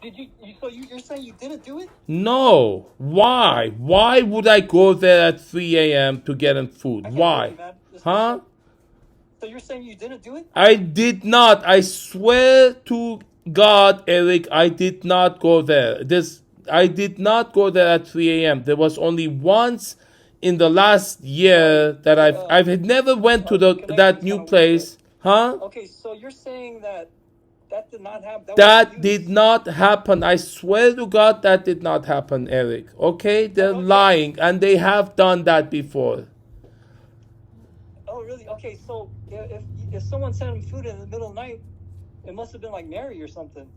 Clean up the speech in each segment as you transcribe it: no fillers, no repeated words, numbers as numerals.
You're saying you didn't do it? No. Why? Why would I go there at 3 a.m. to get him food? Why? You, man. Huh? So you're saying you didn't do it? I did not. I swear to God, Eric, I did not go there. I did not go there at 3 a.m. There was only once in the last year that I've never went to that new place. Huh? Okay, so you're saying that did not happen. That did not happen. I swear to God, that did not happen, Eric. Okay? They're lying, and they have done that before. Oh, really? Okay, so if someone sent him food in the middle of the night, it must have been like Mary or something.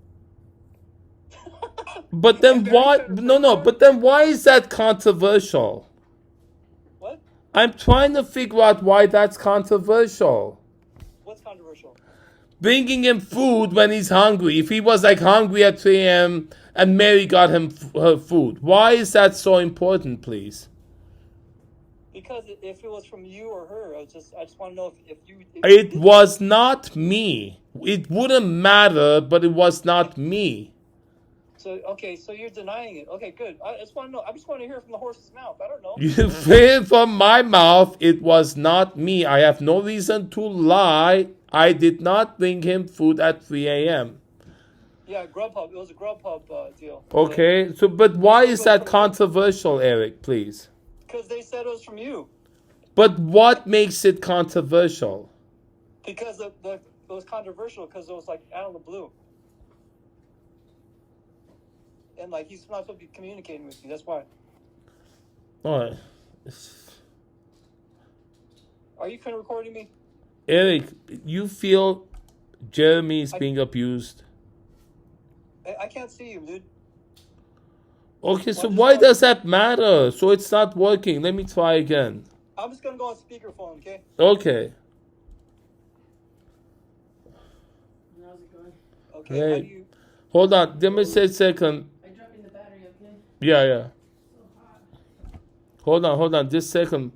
But then why? No. But then why is that controversial? What? I'm trying to figure out why that's controversial. What's controversial? Bringing him food when he's hungry. If he was like hungry at 3 a.m. and Mary got him her food, why is that so important, please? Because if it was from you or her, I just want to know if you. It was not me. It wouldn't matter, but it was not me. So you're denying it. Okay, good. I just want to know. I just want to hear it from the horse's mouth. I don't know. You hear it from my mouth. It was not me. I have no reason to lie. I did not bring him food at 3 a.m. Yeah, Grubhub. It was a Grubhub deal. Okay, but why is that controversial, Eric, please? Because they said it was from you. But what makes it controversial? Because it was controversial because it was like out of the blue. And like he's not supposed to be communicating with you. That's why. All right. Are you recording me? Eric, you feel Jeremy is being abused? I can't see you, dude. Okay, so why does that matter? So it's not working. Let me try again. I'm just going to go on speakerphone, okay? Okay. How's it going? Okay, hey. How do you... Hold on. Let me say a second. I dropped in the battery, okay? Yeah. So hot. Hold on. Just a second.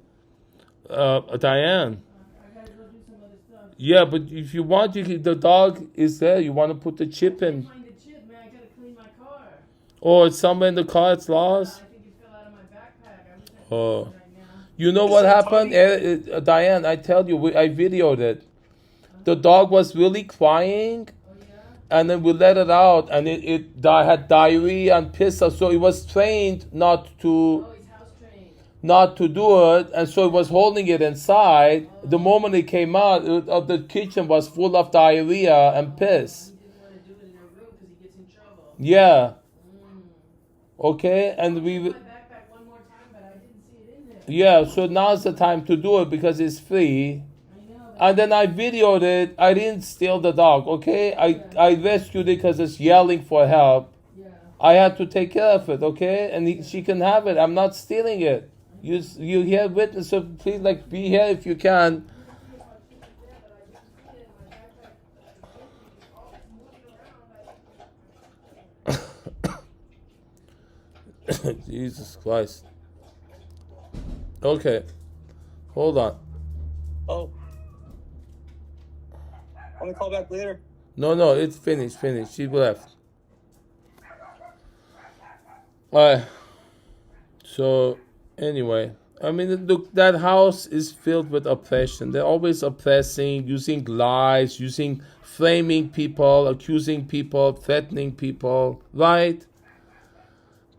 Diane. I gotta go do some other stuff. Yeah, but if you want, the dog is there. You want to put the chip in. I can't find the chip, man. I gotta clean my car. Oh, it's somewhere in the car. It's lost? I think it fell out of my backpack. I wish I could right now. You know what happened? Diane, I tell you, I videoed it. The dog was really crying. And then we let it out, and it had diarrhea and piss. So it was trained not to do it, and so it was holding it inside. The moment it came out, the kitchen was full of diarrhea and piss. He didn't want to do it in a room because he gets in trouble. Yeah. Okay, and we. My backpack one more time, but I didn't see it in there. Yeah, so now's the time to do it because it's free. And then I videoed it. I didn't steal the dog, okay? I rescued it because it's yelling for help. Yeah. I had to take care of it, okay? And she can have it. I'm not stealing it. You hear witness, so please be here if you can. Jesus Christ. Okay. Hold on. Oh. Want me to call back later? No, it's finished. She left. Alright. So, anyway. I mean, look, that house is filled with oppression. They're always oppressing, using lies, framing people, accusing people, threatening people, right?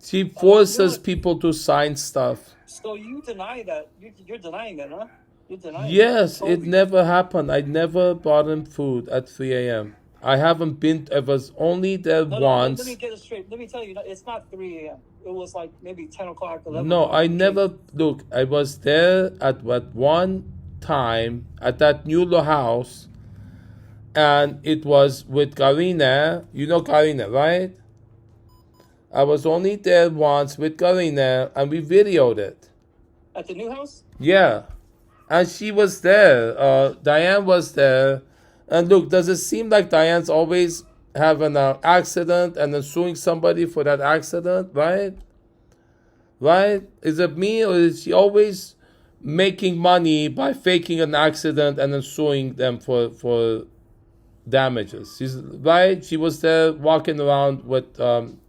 She forces people to sign stuff. So you deny that. You're denying that, huh? You're denying Yes, it never happened. I never bought him food at 3 a.m. I haven't been, I was only there once. Let me get it straight. Let me tell you, it's not 3 a.m. It was like maybe 10 o'clock, 11 No, o'clock. I never, look, I was there at one time at that new house, and it was with Karina. You know Karina, right? I was only there once with Karina, and we videoed it. At the new house? Yeah. And she was there. Diane was there. And look, does it seem like Diane's always having an accident and then suing somebody for that accident, right? Right? Is it me, or is she always making money by faking an accident and then suing them for damages. She's right. She was there walking around with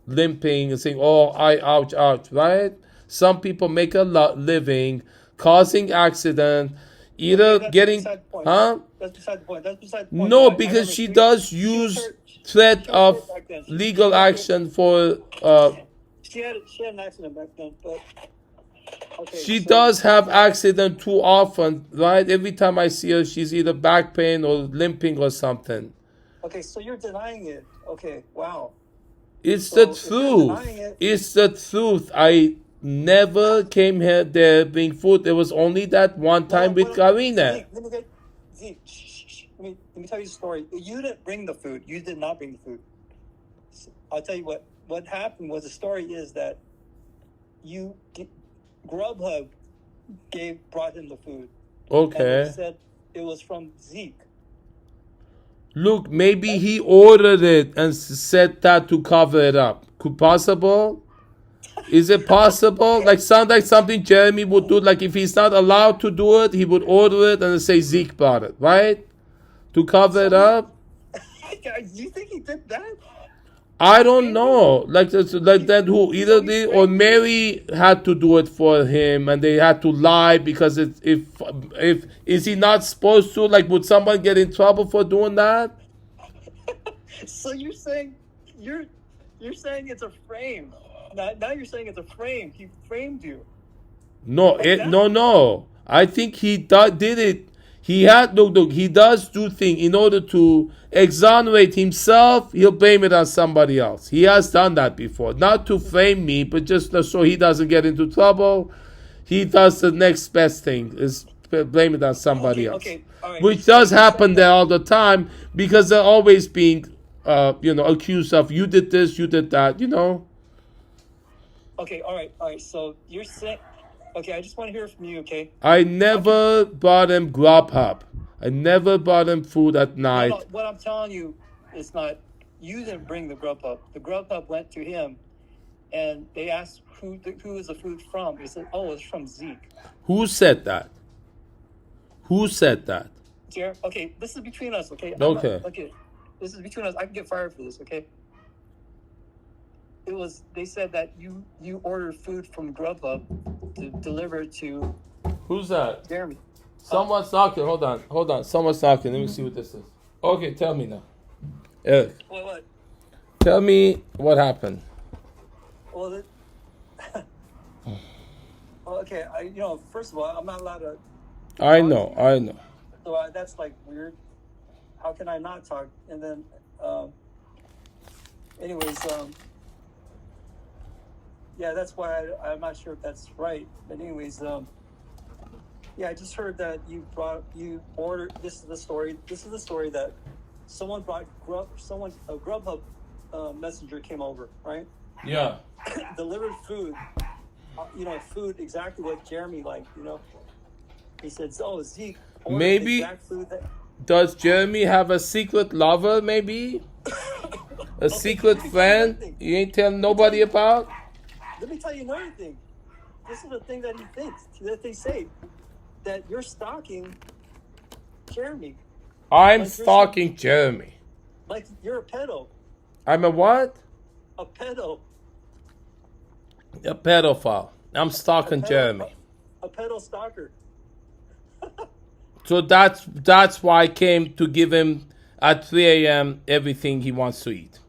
limping and saying, "Oh, ouch, ouch." Right? Some people make a living causing accident, either That's getting, beside the point. huh? That's beside the point. That's beside the point. No, I because remember she does she was use hurt. threat She was hurt of back then. legal was hurt. action for. She had an accident back then, but okay. She So does have accident too often, right? Every time I see her, she's either back pain or limping or something. okay, so you're denying it. Okay, wow. It's So the if you're denying truth. it, It's the truth. I never came here there bring food. There was only that one time with Karina. Zeke, let me get Zeke. Let me tell you a story. You didn't bring the food. You did not bring the food. I'll tell you what. What happened was the story is that Grubhub brought him the food. And Okay. he said it was from Zeke. Look, maybe he ordered it and said that to cover it up. Could possible? Is it possible? Like sound like something Jeremy would do. Like if he's not allowed to do it, he would order it and say Zeke brought it, right? To cover it up. You think he did that? I don't know. Like that who either did or Mary had to do it for him and they had to lie because if is he not supposed to? Like would someone get in trouble for doing that? So you're saying it's a frame. Now you're saying it's a frame. He framed you. No, no. I think he did it. He had look. He does do things in order to exonerate himself. He'll blame it on somebody else. He has done that before, not to frame me, but just so he doesn't get into trouble. He does the next best thing is blame it on somebody else, all right. which does happen there all the time because they're always being, accused of you did this, you did that, Okay, all right. So you're saying. Okay, I just want to hear from you, okay? I never bought him Grubhub. I never bought him food at night. No, what I'm telling you is not, you didn't bring the Grubhub. The Grubhub went to him, and they asked who is the food from. He said, oh, it's from Zeke. Who said that? Who said that? Okay, this is between us, okay? Okay. This is between us. I can get fired for this, okay? They said that you ordered food from Grubhub to deliver it to Who's that? Jeremy. Someone's knocking. Hold on. Someone's knocking. Let me see what this is. Okay, tell me now. Eric. What? Tell me what happened. Well, okay. First of all, I'm not allowed to. I know. So that's like weird. How can I not talk? And then, anyways, yeah, that's why I'm not sure if that's right. But anyways, yeah, I just heard that you ordered. This is the story that someone brought a Grubhub messenger came over, right? Yeah. Delivered food. Food exactly what Jeremy liked. He said, "Oh, Zeke." Maybe. Exact food that. Does Jeremy have a secret lover? Maybe a secret friend you ain't telling nobody about. Let me tell you another thing. This is the thing that he thinks, that they say, that you're stalking Jeremy. I'm stalking Jeremy. Like you're a pedo. I'm a what? A pedo. A pedophile. I'm stalking Jeremy. A pedo stalker. So that's why I came to give him at 3 a.m. everything he wants to eat.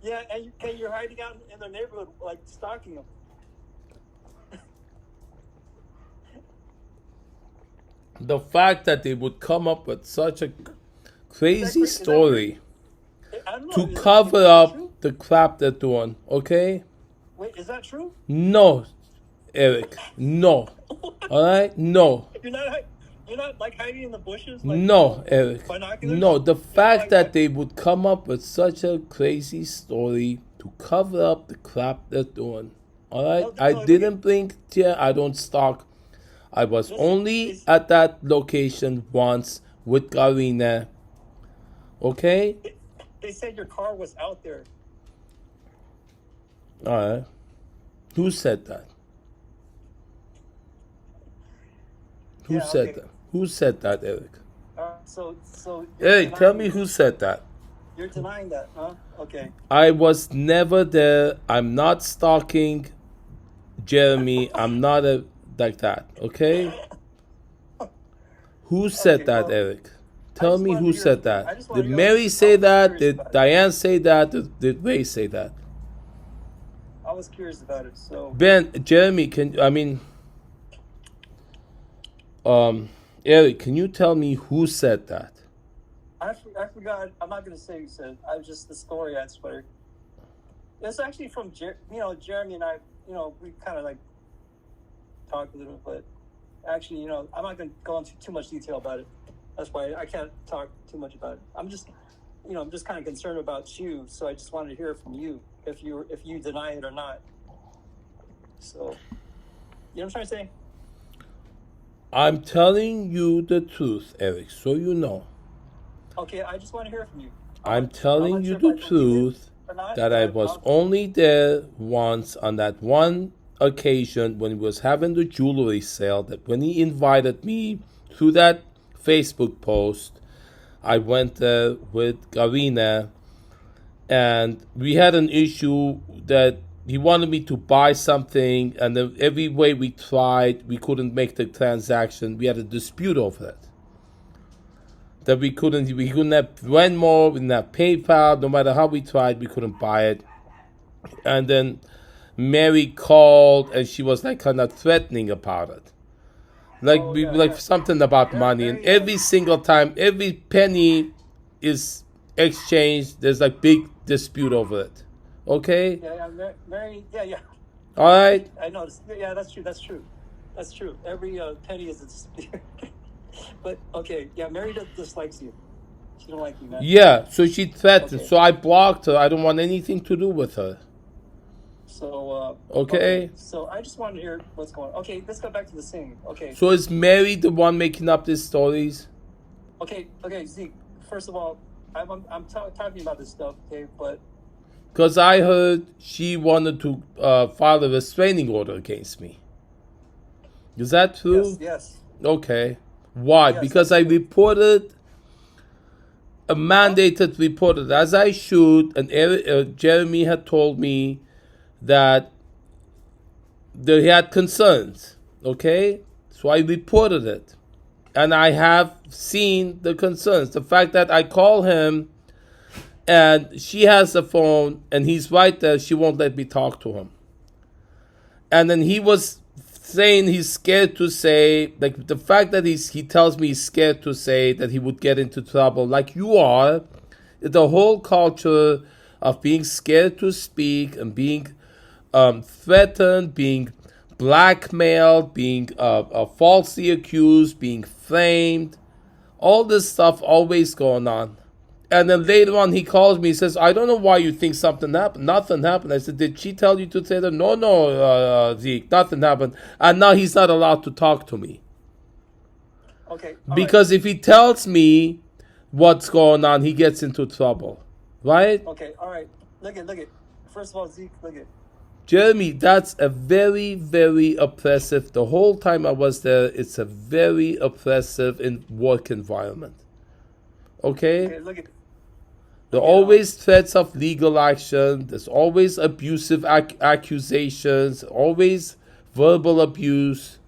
Yeah, and you're hiding out in the neighborhood, like stalking him. The fact that they would come up with such a crazy story to cover up the crap they're doing, okay? Wait, is that true? No, Eric, no. All right? No. You're not like hiding in the bushes? Like, no, Eric. Binoculars? No, the fact that they would come up with such a crazy story to cover up the crap they're doing. All right? I didn't blink. Yeah, I don't stalk. I was only at that location once with Karina. Okay? They said your car was out there. All right. Who said that? Who said that? Who said that, Eric? So you're Eric, tell me denying. who said that. You're denying that, huh? Okay. I was never there. I'm not stalking Jeremy. I'm not like that. Okay? Who said Okay. that, Well, Eric? I Tell just me wanted who to hear said from you. that. I just Did wanted. Mary I say was that? curious Did about it. Diane say that? Did Ray say that? I was curious about it. So Ben, Jeremy, Eric, can you tell me who said that? I forgot. I'm not gonna say who said. I was just the story on Twitter. It's actually from Jeremy and I. We kind of like talked a little, but actually, I'm not gonna go into too much detail about it. That's why I can't talk too much about it. I'm just kind of concerned about you, so I just wanted to hear from you if you deny it or not. So, you know what I'm trying to say? I'm telling you the truth, Eric, so you know. Okay, I just want to hear from you. I'm telling you sure the if I believe it truth or not, that I but was only there once on that one occasion when he was having the jewelry sale, that when he invited me through that Facebook post, I went there with Garina, and we had an issue that he wanted me to buy something, and then every way we tried, we couldn't make the transaction. We had a dispute over it. That we couldn't have Venmo, we couldn't have PayPal. No matter how we tried, we couldn't buy it. And then Mary called, and she was like kind of threatening about it, like something about money. And every single time, every penny is exchanged. There's like big dispute over it. Okay. Yeah, Mary. Yeah. All right. I noticed. Yeah, that's true. Every penny is a dispute. But okay, yeah, Mary dislikes you. She don't like you, man. Yeah. So she threatened. Okay. So I blocked her. I don't want anything to do with her. So Okay. So I just wanted to hear what's going on. Okay, let's go back to the singing. Okay. So is Mary the one making up these stories? Okay, Zeke. First of all, I'm talking about this stuff. Okay, but because I heard she wanted to file a restraining order against me. Is that true? Yes. Okay. Why? Yes, because I reported a mandated reporter as I should, and Jeremy had told me that they had concerns. Okay, so I reported it, and I have seen the concerns. The fact that I call him, and she has the phone, and he's right there. She won't let me talk to him. And then he was saying he's scared to say, like the fact that he tells me he's scared to say that he would get into trouble, like you are, the whole culture of being scared to speak and being threatened, being blackmailed, being falsely accused, being framed, all this stuff always going on. And then later on, he calls me. He says, "I don't know why you think something happened. Nothing happened." I said, "Did she tell you to say that?" No, Zeke, nothing happened. And now he's not allowed to talk to me. Okay. Because if he tells me what's going on, he gets into trouble, right? Okay. All right. Look it. First of all, Zeke, look it. Jeremy, that's a very, very oppressive. The whole time I was there, it's a very oppressive work environment. Okay? Okay, look it. There are always threats of legal action. There's always abusive accusations, always verbal abuse.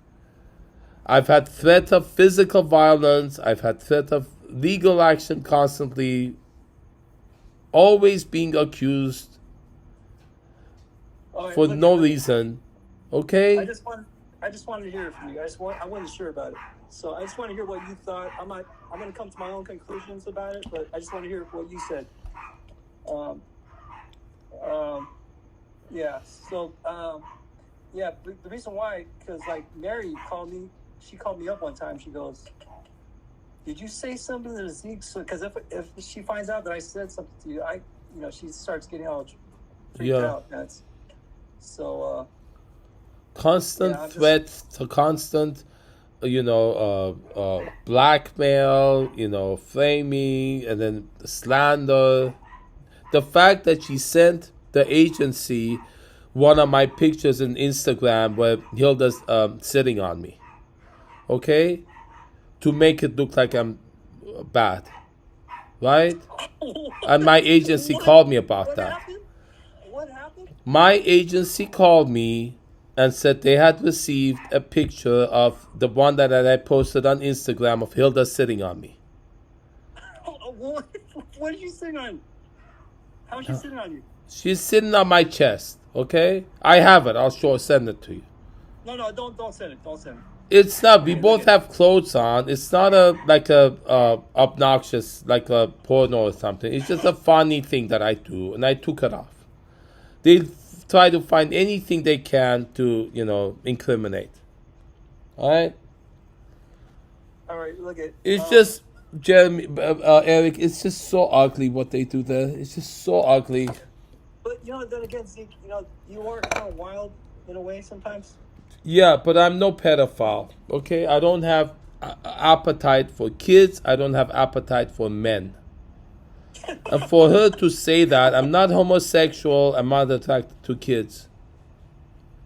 I've had threat of physical violence. I've had threat of legal action constantly. Always being accused for no reason. Okay? I just wanted to hear it from you. I wasn't sure about it. So I just want to hear what you thought. I'm going to come to my own conclusions about it, but I just want to hear what you said. Yeah. So, yeah. The reason why, because like Mary called me. She called me up one time. She goes, "Did you say something to Zeke?" Because if she finds out that I said something to you, she starts getting all freaked out. So. Constant threats, constant. Blackmail, framing, and then slander. The fact that she sent the agency one of my pictures in Instagram where Hilda's sitting on me, okay, to make it look like I'm bad, right? And my agency called me about that. Happened? What happened? My agency called me and said they had received a picture of the one that I posted on Instagram of Hilda sitting on me. What is she sitting on? How is she sitting on you? She's sitting on my chest, okay? I have it. I'll send it to you. No, don't send it. Don't send it. It's not. We both have clothes on. It's not like a obnoxious, like a porno or something. It's just a funny thing that I do, and I took it off. They try to find anything they can to, incriminate. All right. All right. Look at. It's just Jeremy, Eric. It's just so ugly what they do there. It's just so ugly. But then again, Zeke, you are kind of wild in a way sometimes. Yeah, but I'm no pedophile, okay? I don't have appetite for kids. I don't have appetite for men. And for her to say that, I'm not homosexual. I'm not attracted to kids.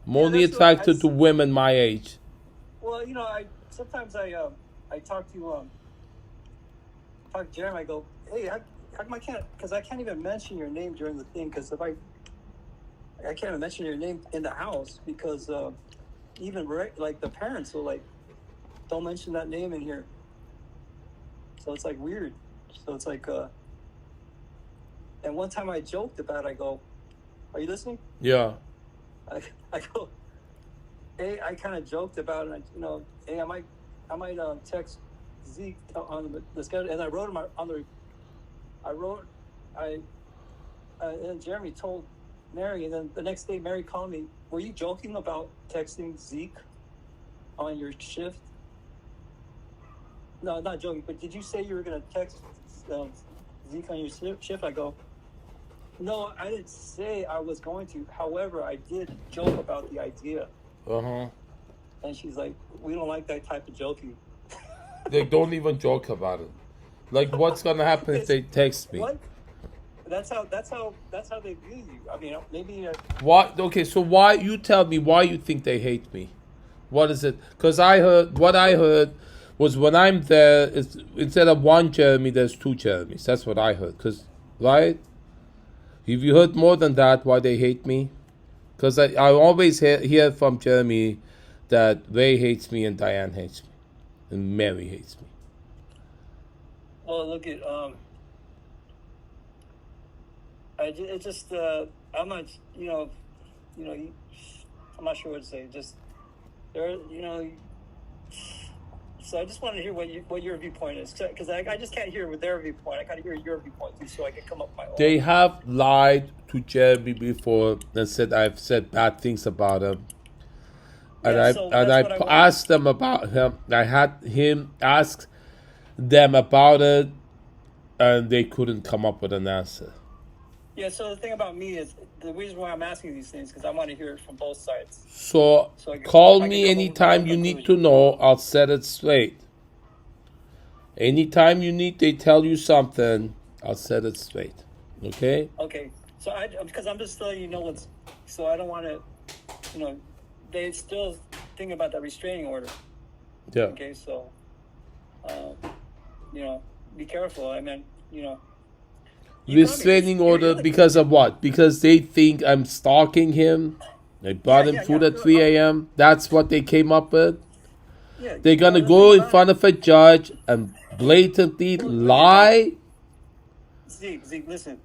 I'm only attracted to women my age. Well, sometimes I talk to Jeremy. I go, hey, how come I can't? Because I can't even mention your name during the thing. Because if I can't even mention your name in the house because. Even like the parents will don't mention that name in here, so it's weird. So it's and one time I joked about it. I go, are you listening? Yeah. I go, hey, I kind of joked about it. Hey, I might text Zeke on the schedule, and I wrote him on the. And Jeremy told Mary, and then the next day Mary called me. Were you joking about texting Zeke on your shift? No, not joking, but did you say you were going to text Zeke on your shift? I go, no, I didn't say I was going to. However, I did joke about the idea. Uh-huh. And she's like, we don't like that type of joking. They don't even joke about it. Like, what's going to happen if they text me? What? That's how they view you. I mean, maybe. What? Okay, so why you tell me why you think they hate me? What is it? Because I heard was when I'm there, it's, instead of one Jeremy, there's two Jeremys. That's what I heard. Because right? Have you heard more than that? Why they hate me? Because I always hear from Jeremy that Ray hates me and Diane hates me, and Mary hates me. Well, look at I'm not, I'm not sure what to say. Just there, So I just wanted to hear what your viewpoint is, because I just can't hear with their viewpoint. I got to hear your viewpoint too, so I can come up with my own. They have lied to Jeremy before and said I've said bad things about him. And I asked them about him. I had him ask them about it, and they couldn't come up with an answer. Yeah, so the thing about me is, the reason why I'm asking these things, because I want to hear it from both sides. So call me anytime you need to know. I'll set it straight. Anytime they tell you something, I'll set it straight. Okay? Okay. So because I'm just letting you know so I don't want to, they still think about that restraining order. Yeah. Okay, so, be careful. I mean, restraining order because of what? Because they think I'm stalking him. They brought him food at 3 a.m. That's what they came up with. Yeah, they're going to go in front of a judge and blatantly lie. Zeke, listen.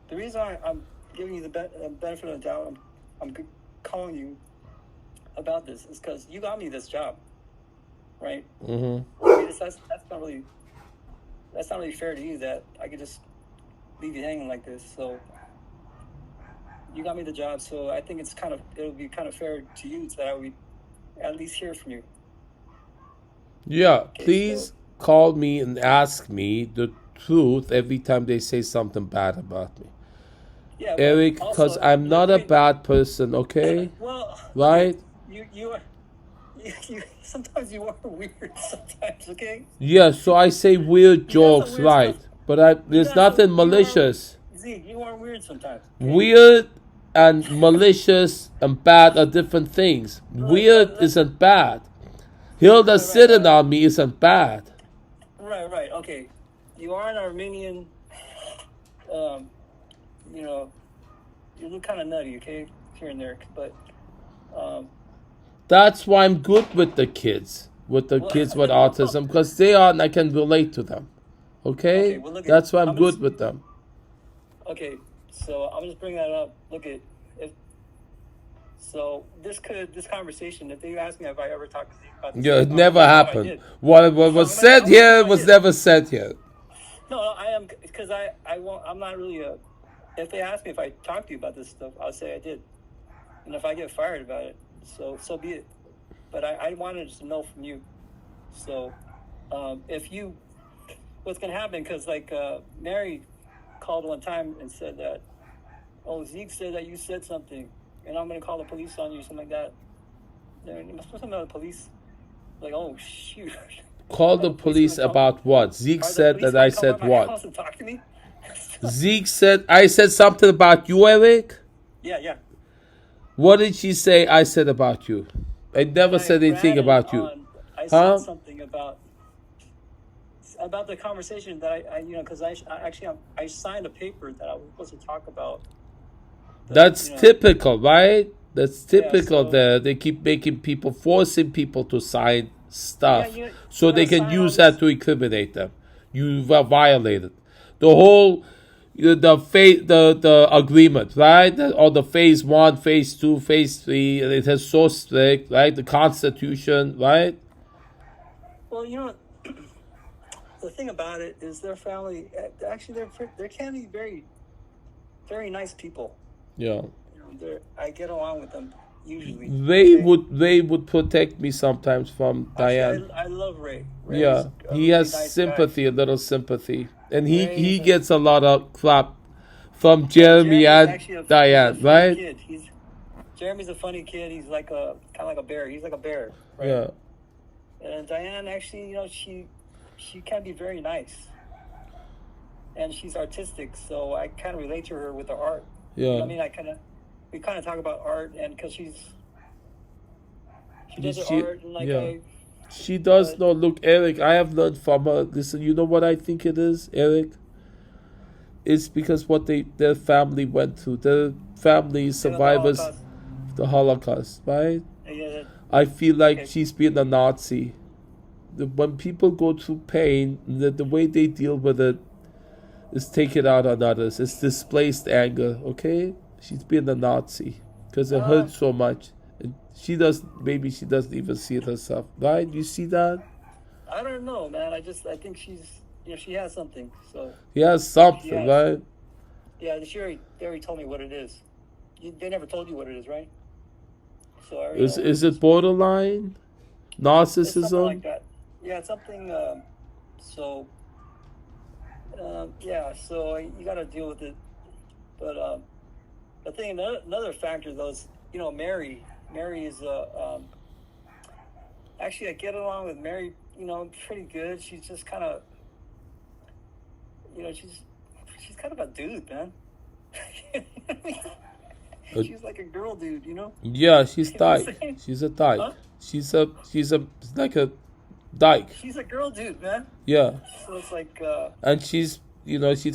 The reason I'm giving you the benefit of the doubt, I'm calling you about this, is because you got me this job, right? Mm-hmm. I mean, that's not really fair to you that I could just leave you hanging like this. So you got me the job, so I think it'll be kind of fair to you that I would at least hear from you. Yeah, okay, please call me and ask me the truth every time they say something bad about me. Yeah, Eric, because I'm not a bad person, okay? Well, right? You sometimes you are weird sometimes, okay? Yeah, so I say weird jokes, right? Stuff. But there's nothing malicious. Zeke, you are weird sometimes. Okay? Weird and malicious and bad are different things. Weird isn't bad. Hilda sitting on me isn't bad. Right, okay. you are an Armenian. You know, you look kind of nutty, okay, here and there, but That's why I'm good with the kids, with well, autism, because they are, and I can relate to them. okay. Okay, Well, look at. that's why I'm I'm gonna. good with them. Okay, so I'm just bringing that up. Look at if. So this conversation, if they ask me if I ever talked to Zeke about this, Yeah, it I'm never gonna say no, I happened. did. What No, was said I'm gonna say here no, I was did. never said here. No, I am because I won't. I'm not really a. If they ask me if I talked to you about this stuff, I'll say I did. And if I get fired about it, so be it. But I wanted to know from you. So if you, what's gonna happen? Because like Mary called one time and said that, oh, Zeke said that you said something, and I'm gonna call the police on you, something like that. Am I supposed to know the police? Like, oh shoot. Call the police about what? Zeke said that I said what? House and talk to me? Zeke said I said something about you, Eric. Yeah. What did she say I said about you? I never said anything about you. I Huh? said something about the conversation that I because I signed a paper that I was supposed to talk about. That's typical, right? That's typical. so- There, they keep forcing people to sign stuff, Yeah, so you they gotta can sign all use that this- to incriminate them. You've violated the whole the agreement, right? Or the phase 1, phase 2, phase 3. And it has so strict, right? The Constitution, right? Well, the thing about it is their family. Actually, they can be very, very nice people. Yeah. I get along with them usually. Ray would protect me sometimes from Diane. I love Ray. Yeah, he has nice sympathy, guy. a little sympathy, and Ray he is a- gets a lot of crap from Jeremy is and actually a Diane, funny right? Kid. Jeremy's a funny kid. He's like kind of like a bear. He's like a bear. Right? Yeah, And Diane actually, she can be very nice, and she's artistic. So I kind of relate to her with her art. yeah. You know what I mean, we kind of talk about art, and because she does her art, and like yeah. She does not look, Eric. I have learned from her. Listen, you know what I think it is, Eric? It's because what their family went through. Their family survivors of the Holocaust, right? Yeah, I feel like she's been a Nazi. When people go through pain, the way they deal with it is take it out on others. It's displaced anger, okay? She's been a Nazi because it hurts so much. And maybe she doesn't even see it herself, right? You see that? I don't know, man. I think she's, she has something. So Yeah, something, right? yeah, they already told me what it is. They never told you what it is, right? So I already know. Is it borderline narcissism? It's something like that. Yeah, it's something. So you got to deal with it. But the thing, another factor though is, Mary. Mary is actually I get along with Mary, pretty good. She's just kind of, she's kind of a dude, man. She's like a girl dude, Yeah, she's You know what I'm dyke. saying? She's a dyke. Huh? She's like a dyke. She's a girl dude, man. Yeah. So it's like And she's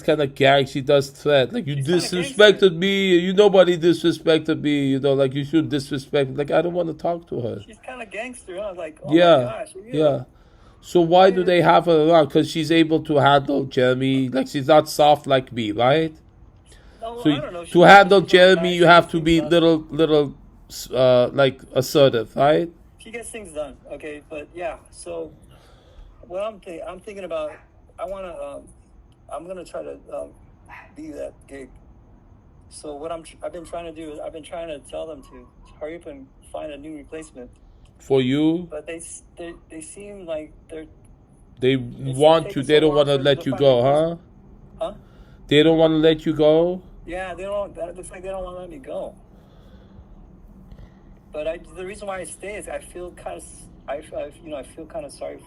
kind of gag. She does threat. Like, you She's kinda disrespected me. Nobody disrespected me. Like, you should disrespect me. Like, I don't want to talk to her. she's kind of gangster, huh? Like, oh Yeah. my gosh. Yeah. So why do they have her around? Because she's able to handle Jeremy. Like, she's not soft like me, right? No, So I don't know. to handle she's very Jeremy, nice. you She have gets to things be done. like assertive, right? She gets things done, okay. But yeah, so what I'm thinking about, I'm gonna try to be that gig. So what I've been trying to do is I've been trying to tell them to hurry up and find a new replacement. For you, But they seem like they want you. taking They so don't long want to for them let to you find go, a huh? replacement. Huh? They don't want to let you go. Yeah, they don't. That looks like they don't want to let me go. But the reason why I stay is I feel kind of sorry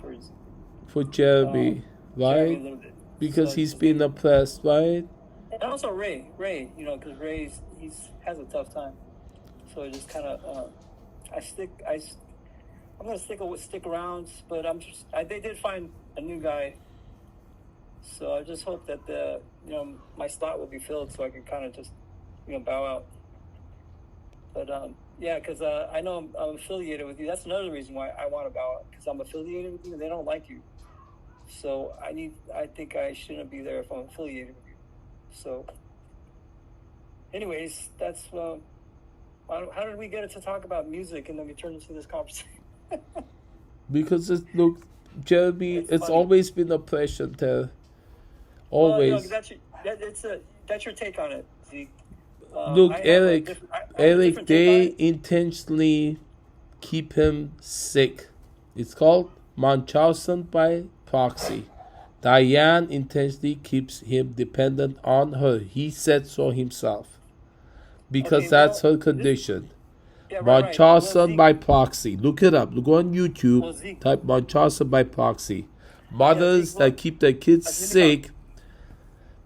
For Jeremy, right? Jeremy a little bit. Because So he's been oppressed, right? and also Ray, because Ray has a tough time. So it just kind of I'm gonna stick around, but they did find a new guy So I just hope that my slot will be filled so I can kind of just bow out. But yeah, because I know I'm affiliated with you. That's another reason why I want to bow out, because I'm affiliated with you and they don't like you. So I think I shouldn't be there if I'm affiliated with you. So anyways, that's how did we get it to talk about music and then we turned into this conversation? Because look, Jeremy, it's funny. always been oppression there. Well, Always. that's your take on it, Zeke. Look, Eric, Eric, they intentionally keep him sick. It's called Munchausen by proxy. Diane intentionally keeps him dependent on her. He said so himself. Because that's her condition. Munchausen by proxy. Look it up. Look on YouTube. Type Munchausen by proxy. Mothers that keep their kids sick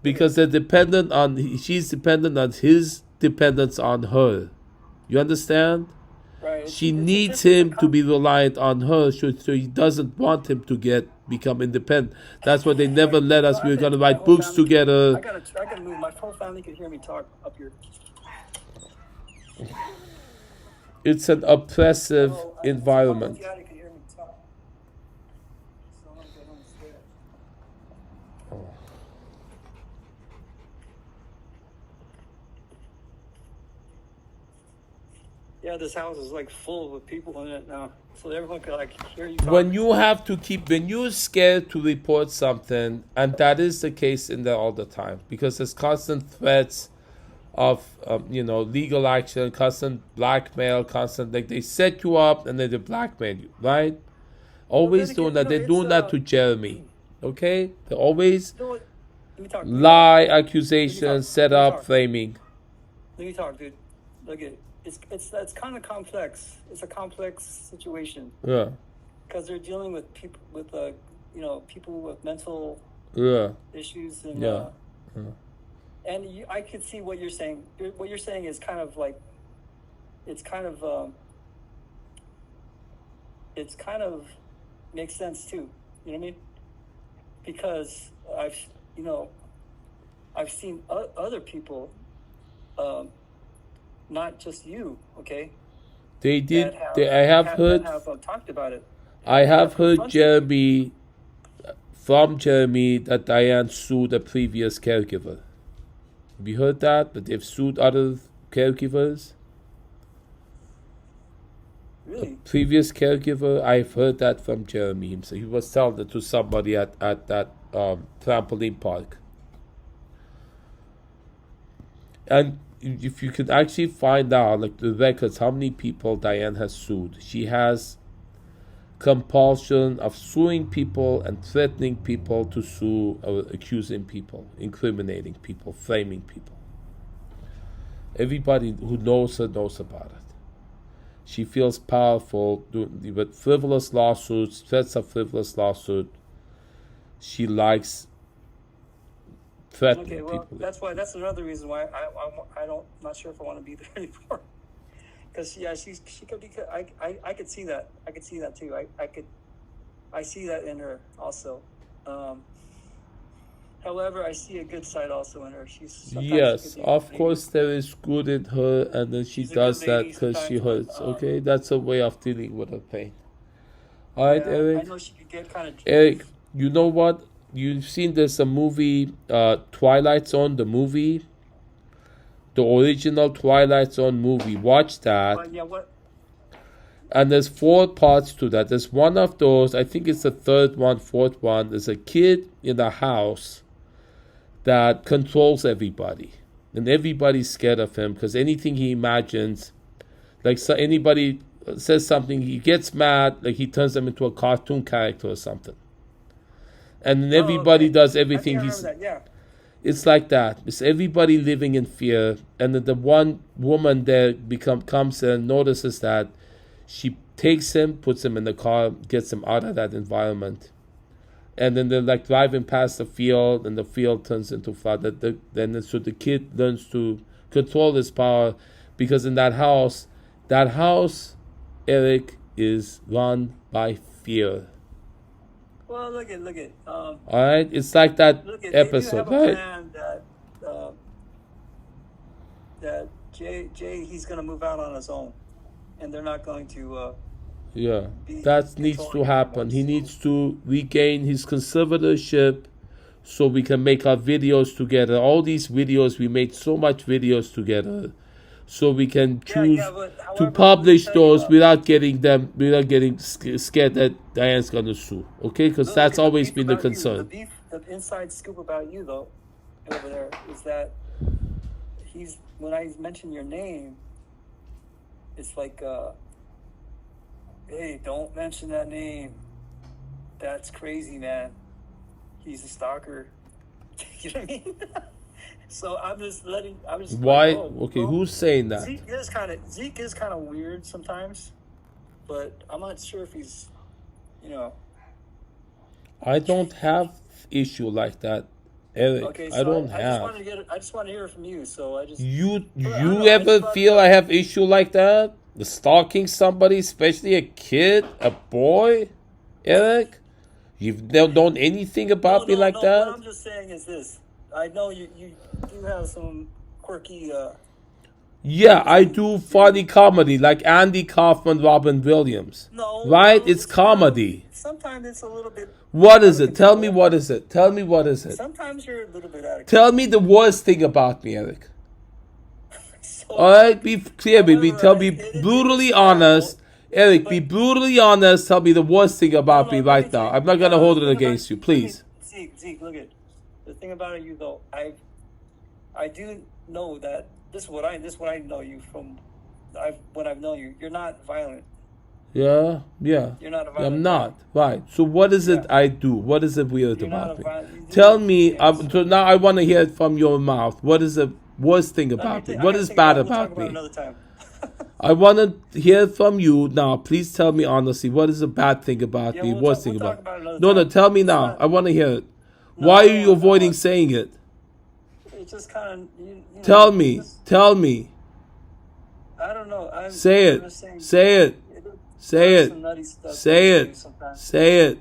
because they're dependent on, she's dependent on his dependence on her. You understand? Right. She needs him to be reliant on her, so he doesn't want him to become independent. That's why they never let us. We were gonna write books together. I gotta move. My whole family can hear me talk up here. It's an oppressive environment. Yeah, this house is like full with people in it now, so everyone can like hear you talk. When you're scared to report something, and that is the case in there all the time, because there's constant threats of legal action, constant blackmail, constant, like they set you up and then they blackmail you, right? Always doing that. They're doing that to Jeremy. Okay? They always lie, accusations, set up, framing. Let me talk, dude. Look at it's kind of complex. It's a complex situation. Yeah. Because they're dealing with people with people with mental issues and and I could see what you're saying. What you're saying is kind of like, it's kind of makes sense too. You know what I mean? Because I've seen other people, not just you. Okay. They did. I have heard. Talked about it. I have heard from Jeremy that Diane sued a previous caregiver. Have you heard that they've sued other caregivers? Really? A previous caregiver, I've heard that from Jeremy himself. He was telling it to somebody at that trampoline park. And if you could actually find out, like the records, how many people Diane has sued. She has compulsion of suing people and threatening people to sue, or accusing people, incriminating people, framing people. Everybody who knows her knows about it. She feels powerful with frivolous lawsuits, threats of frivolous lawsuit. She likes threatening people. That's another reason why I'm not sure if I want to be there anymore. Because she could be. I could see that. I could see that too. I see that in her also. However, I see a good side also in her. Yes, of course there is good in her, and then she does that because she hurts. Okay, that's a way of dealing with her pain. All right, Eric. I know she could get kind of. Eric, you know what? You've seen there's a movie, Twilight Zone, the movie. The original Twilight Zone movie. Watch that. What? And there's 4 parts to that. There's one of those, I think it's the 3rd one, 4th one. There's a kid in a house that controls everybody. And everybody's scared of him because anything he imagines, like anybody says something, he gets mad, like he turns them into a cartoon character or something. And then everybody does everything he's... It's like that. It's everybody living in fear. And then the one woman there comes and notices that. She takes him, puts him in the car, gets him out of that environment. And then they're like driving past the field, and the field turns into flood. So the kid learns to control his power, because in that house, Eric, is run by fear. Well, look at. All right, it's like that Look at. They do episode, have a right? plan that Jay he's gonna move out on his own, and they're not going to Yeah, be that needs to controlling him happen. anymore. He So needs to regain his conservatorship so we can make our videos together. All these videos, we made so much videos together, so we can choose but to however, let me publish tell you, those without getting scared that Diane's gonna sue. Okay, because look that's at the always beef been the about you. concern. The inside scoop about you though, over there is that when I mention your name, it's like, hey, don't mention that name. That's crazy, man. He's a stalker. You know what I mean? So I'm just Why? like, oh, Okay, well, who's saying that? Zeke is kind of weird sometimes, but I'm not sure if he's, you know. I don't have issue like that, Eric. Okay, I so don't I have. just want to hear it from you. So I just You I don't you know, I ever just thought, feel I have issue like that? The stalking somebody, especially a kid, a boy, Eric? You've never done anything about me like What that? I'm just saying is this. I know you do have some quirky Yeah, I things do you funny comedy like Andy Kaufman, Robin Williams. Right? It's comedy. sometimes it's a little bit What out is of it? Tell me control. what is it? Tell me what is it? Sometimes you're a little bit out of Tell control. me the worst thing about me, Eric. So, Alright, be clear, baby. however, Tell me brutally honest. Eric, be brutally honest. Tell me the worst thing about me right now. I'm not gonna hold it against you, please. Zeke, look at the thing about you though. I do know that this is what I know you from. When I've known you, you're not violent. Yeah. You're not a violent. I'm not. Right. So what is it I do? What is it weird You're not about a me? violent. Tell me. So now I want to hear it from your mouth. What is the worst thing about me? What is bad about me? Another time. I want to hear it from you now. Please tell me honestly. What is the bad thing about me? Worst thing about me? No, tell me now. I want to hear it. Why are you avoiding saying it? It's just kind of. Tell me. Tell me. I don't know. Say it. Say it. Say it. Say it. Say it.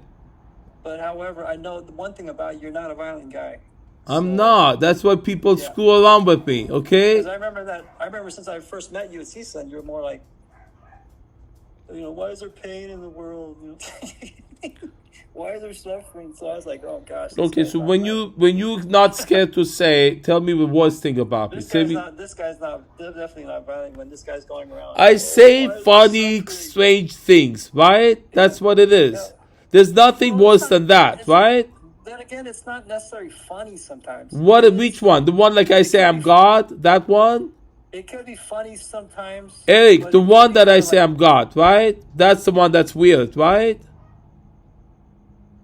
But however, I know the one thing about you, you're not a violent guy. I'm not. That's why people screw around with me, okay? Because I remember since I first met you at CSUN, you were more like, why is there pain in the world? Why is there suffering? So I was like, oh gosh. Okay, so when you're not scared to say, tell me the worst thing about me. This guy's definitely not violent when this guy's going around. I say funny, strange things, right? That's what it is. There's nothing worse than that, right? Then again, it's not necessarily funny sometimes. Which one? The one like I say I'm God? That one? It could be funny sometimes. Eric, the one that I say I'm God, right? That's the one that's weird, right?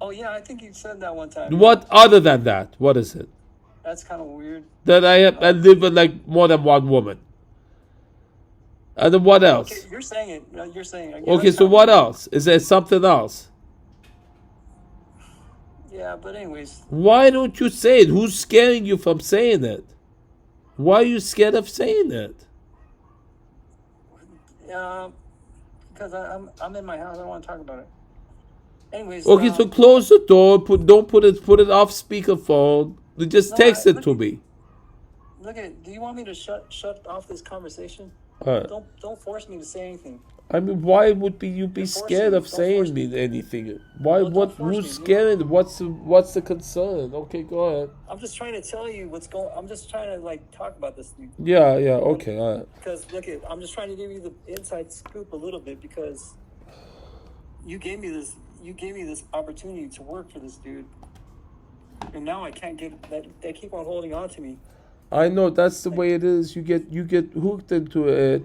Oh yeah, I think you said that one time. What other than that? What is it? That's kind of weird. That I live with like more than one woman. And then what else? Okay, you're saying it. You're saying it. Okay, so what else? Is there something else? Yeah, but anyways. Why don't you say it? Who's scaring you from saying it? Why are you scared of saying it? Because I'm in my house. I don't want to talk about it. Anyways. Okay, so close the door. Don't put it off speakerphone. Just text it to me. Look at. Do you want me to shut off this conversation? Don't force me to say anything. I mean, why would you be scared of saying me anything? Why? Who's scared? What's the concern? Okay, go ahead. I'm just trying to tell you what's going. I'm just trying to talk about this thing. Yeah. Okay, all right. Because look at, I'm just trying to give you the inside scoop a little bit because you gave me this opportunity to work for this dude, and now I can't get that. They keep on holding on to me. I know that's the way it is. You get hooked into it,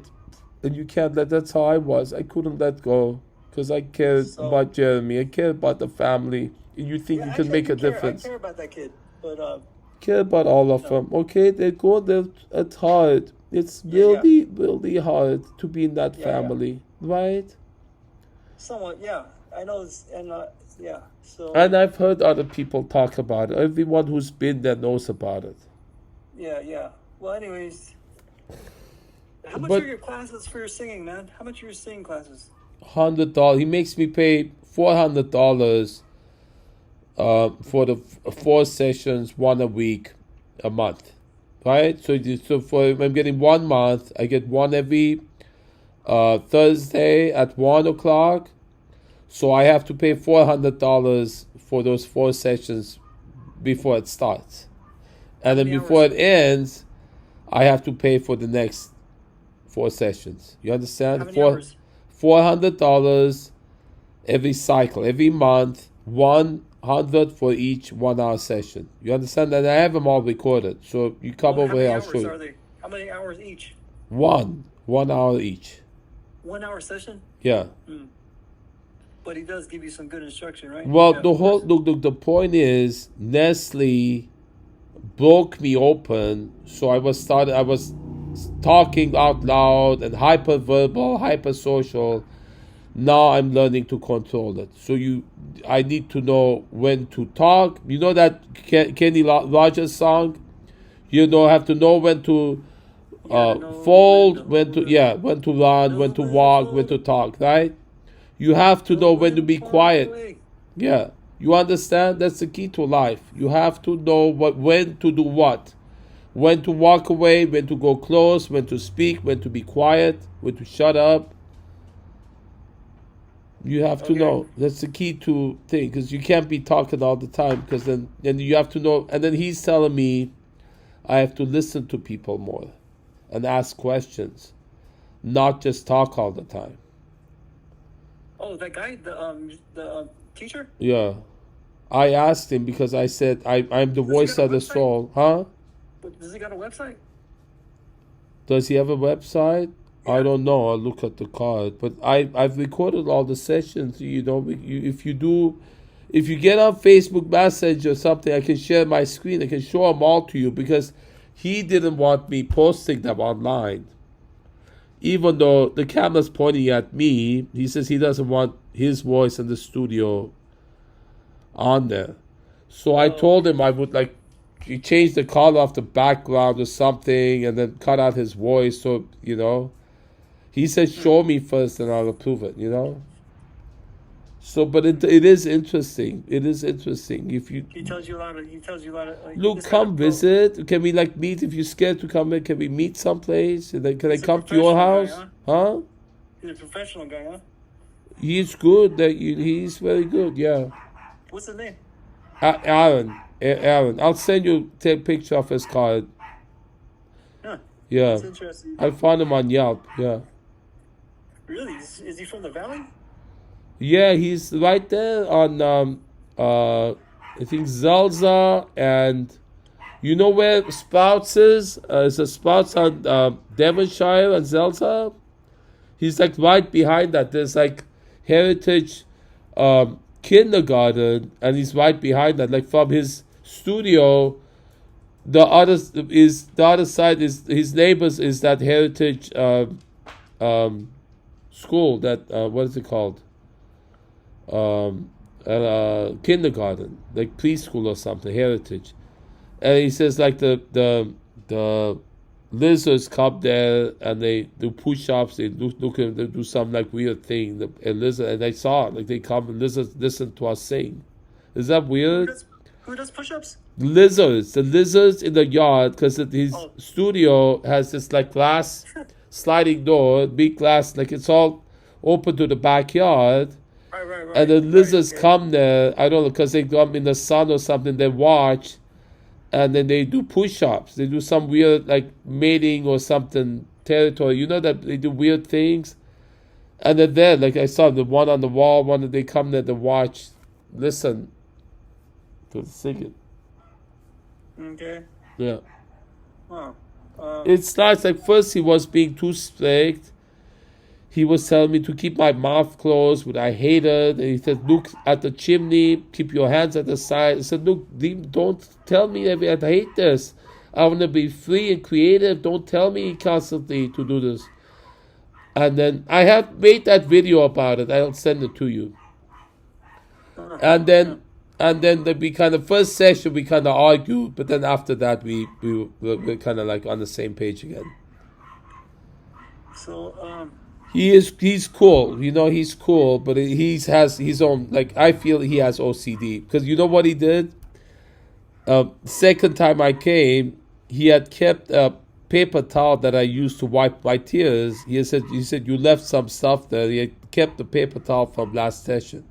and you can't let. That's how I was. I couldn't let go because I cared about Jeremy. I cared about the family. You think you can make a difference? I care about that kid, but care about all of them. Okay, they go there. It's hard. It's really, really hard to be in that family, right? Somewhat, yeah. I know, So. And I've heard other people talk about it. Everyone who's been there knows about it. Yeah. Well, anyways, how much are your classes for your singing, man? How much are your singing classes? $100. He makes me pay $400 for the 4 sessions, one a week, a month, right? So for if I'm getting 1 month, I get one every Thursday at 1 o'clock. So I have to pay $400 for those 4 sessions before it starts, and then before it ends, I have to pay for the next 4 sessions. You understand? How many hours? $400 every cycle, every month, 100 for each 1 hour session. You understand that? I have them all recorded. So you come over here, I'll show you. How many hours are they? How many hours each? 1 hour each. 1 hour session? Yeah. But he does give you some good instruction, right? Well, Yeah, the whole the point is Nestle broke me open. So I was talking out loud and hyper-verbal, hyper-social. Now I'm learning to control it. So I need to know when to talk. You know that Kenny Rogers song? Have to know when to fold, when to run, when to walk, when to talk, right? You have to know when to be quiet. Yeah. You understand? That's the key to life. You have to know when to do what. When to walk away, when to go close, when to speak, when to be quiet, when to shut up. You have to know. That's the key to thing, because you can't be talking all the time, because then you have to know. And then he's telling me I have to listen to people more and ask questions, not just talk all the time. Oh, that guy, the teacher? Yeah. I asked him because I said I'm the voice of the soul. Huh? Does he got a website? Does he have a website? Yeah. I don't know. I'll look at the card. But I've recorded all the sessions. If you get on Facebook Message or something, I can share my screen. I can show them all to you, because he didn't want me posting them online. Even though the camera's pointing at me, he says he doesn't want his voice in the studio on there. So I told him I would you change the color of the background or something, and then cut out his voice. So he said, show me first, and I'll approve it. So, but it is interesting. It is interesting. He tells you a lot of. Look, come visit. Can we meet? If you're scared to come in, can we meet someplace? And then can I come to your house? Guy, huh? He's a professional guy, huh? He's good. He's very good. Yeah. What's his name? Aaron. I'll send you a picture of his card. Huh. Yeah. That's interesting. I found him on Yelp. Yeah. Really? Is he from the Valley? Yeah, he's right there on I think Zelza, and you know where Sprouts is? It's a Sprouts on Devonshire and Zelza. He's right behind that. There's Heritage Kindergarten, and he's right behind that. From his studio, the other side is his neighbors is that Heritage school. That what is it called? Kindergarten, preschool or something, Heritage. And he says the lizards come there and they do push-ups, they do some weird thing. A lizard, and I saw it, they come and lizards listen to us sing. Is that weird? Who does push-ups? The lizards in the yard, because his studio has this glass sliding door, big glass, it's all open to the backyard. Right. And the lizards come there, I don't know, because they come in the sun or something, they watch, and then they do push-ups. They do some weird, mating or something territory. You know that they do weird things? And they're there, I saw the one on the wall, they come there to watch, listen to singing. Okay. Yeah. Wow. It's nice. First he was being too strict. He was telling me to keep my mouth closed, but I hated. And he said, look at the chimney, keep your hands at the side. I said, look, don't tell me that I hate this. I want to be free and creative. Don't tell me constantly to do this. And then I have made that video about it. I'll send it to you. And then the first session we kind of argued, but then after that we're kind of on the same page again. So He's cool. You know, he's cool, but has his own. Like, I feel he has OCD because you know what he did. Second time I came, he had kept a paper towel that I used to wipe my tears. He said you left some stuff there. He had kept the paper towel from last session.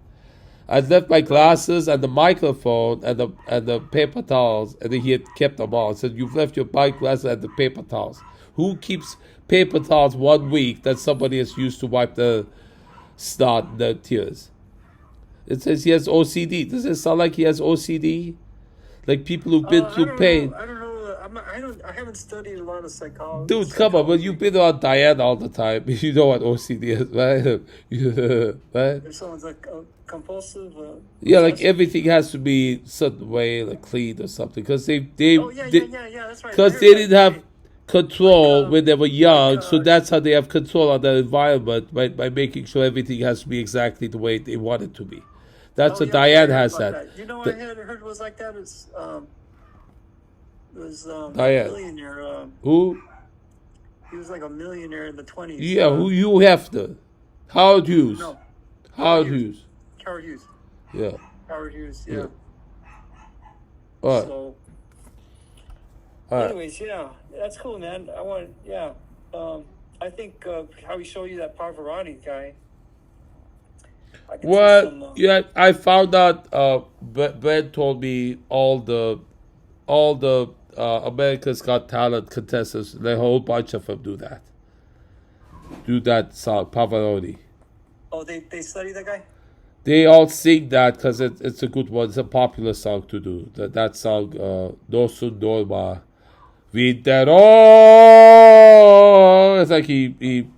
I left my glasses and the microphone and the paper towels, and then he had kept them all. I said, "You've left your bike glasses and the paper towels. Who keeps paper towels 1 week that somebody has used to wipe the snot, the tears?" It says he has OCD. Does it sound like he has OCD? Like people who've been through pain. I don't know. I haven't studied a lot of psychology. Dude, come on, but you've been around Diane all the time. You know what OCD is, right? Right? If someone's like compulsive. Yeah, like everything has to be certain way, like clean or something, because Oh yeah, that's right. because they didn't have control when they were young, so that's how they have control on their environment by making sure everything has to be exactly the way they want it to be. That's what Diane has that. You know what I had heard was like that? It was a Diane. millionaire. Who? He was like a millionaire in the 20s. Yeah, who you have to? Howard Hughes. No. Howard Hughes. Howard Hughes. Yeah. Howard Hughes, yeah. Yeah. All right. So, All right. anyways, yeah, that's cool, man. I think how he showed you that Pavarotti guy. I can see Well, some, yeah, I found out. Brett told me all the America's Got Talent contestants. The whole bunch of them do that. Do that song, Pavarotti. Oh, they study that guy? They all sing that because it's a good one. It's a popular song to do. That song, No Sun Norma. Vintero. It's like he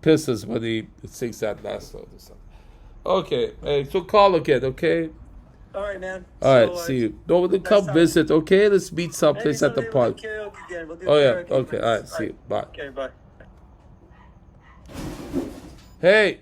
pisses when he sings that last note or something. Okay, hey, so call again, okay? All right, man. All right, see you. No, come visit, okay? Let's meet someplace at the park. Oh yeah, okay. All right, see you. Bye. Okay, bye. Hey.